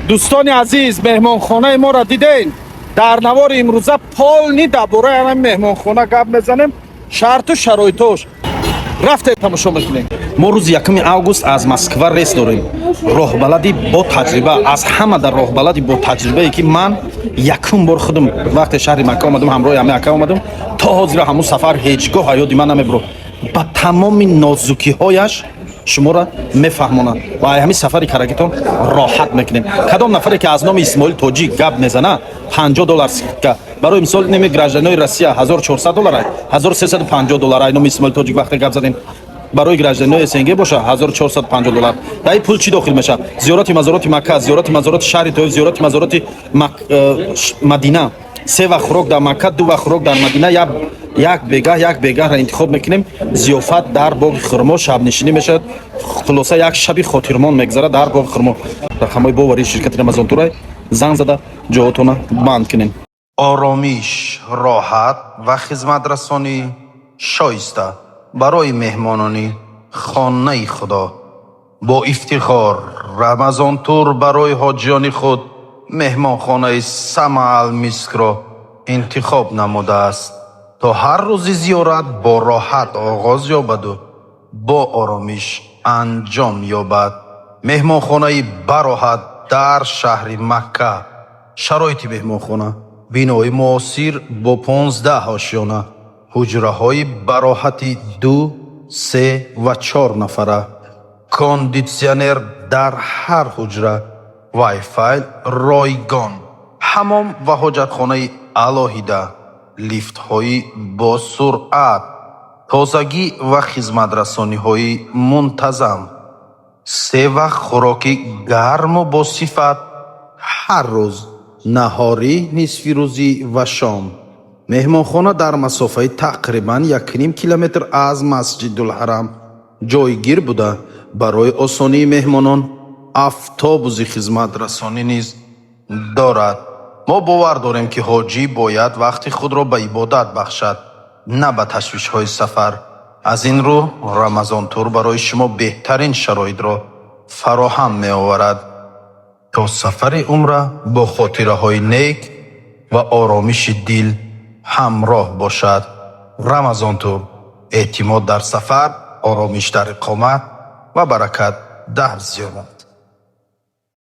دوستان عزیز، مهمانخانه ما را دیدین. در نوار امروزه پول در باره همین مهمانخانه گپ میزنیم، شرط و شرایطش. رفته تماشا میکنیم. ما روز 1 август از مسکو ریس داریم. راهبلدی با تجربه، از همه در راهبلدی با تجربه که من یکم بار خودم وقت شهر مکه آمدم، همراه همه اکا آمدم، تا حاضر همون سفر هیچگاه یادی من نمیبره. با تمام نازکی هایش شما را میفهمونند و همین سفری کرگیتون راحت میکنیم. کدام نفری که از نام اسماعیل توجی گپ میزنه $50 که برای مثال نمی گراجدانای روسیه $1400 $1350 نام اسماعیل توجی وقتی گپ زدیم برای گراجدانای سنگه باشه $1450. در این پول چی داخل میشه؟ زیارت مزارات مکه، زیارت مزارات شهر طایف، زیارت مزارات مدینه، 3 وقت خوراک در مکه، 2 وقت خوراک در مدینه، یک بگاه را انتخاب میکنیم. ضیافت در باغ خرما شب نشینی میشد. خلاصه یک شبی خاطرمان میگذره در باغ خرما. رقمای باوری شرکت رمضان تور زنگ زده جاتون بند کنین. آرامیش، راحت و خدمت رسانی شایسته برای مهمانانی خانه خدا. با افتخار رمضان تور برای حاجیان خود مهمانخانه سمع المسک را انتخاب نموده است تا هر روز زیارت با راحت آغاز یابد و با آرامیش انجام یابد. مهمانخانه براحت در شهر مکه. شرایط مهمانخانه: بینای معاصر با 15 آشیانه، حجره های براحتی 2، 3 و 4 نفره، کاندیسیونر در هر حجره، وای فای رایگان، حمام و حاجتخانه علاهیده، لیفت های با سرعت، تازگی و خدمت رسانی های منتظم، 3 وقت خوراک گرم و با صفت هر روز، نهاری، نصف روزی و شام. مهمانخانه در مسافه تقریبا 1.5 کیلومتر از مسجد الحرم جایگیر بوده. برای آسانی مهمانان اتوبوس خدمت رسانی نیز دارد. ما باور داریم که حاجی باید وقت خود را به عبادت بخشد، نه به تشویش های سفر. از این رو رمضان تور برای شما بهترین شرایط را فراهم می آورد تا سفر عمره با خاطره های نیک و آرامش دل همراه باشد. رمضان تور، اعتماد در سفر، آرامش در اقامت و برکت در زیارت.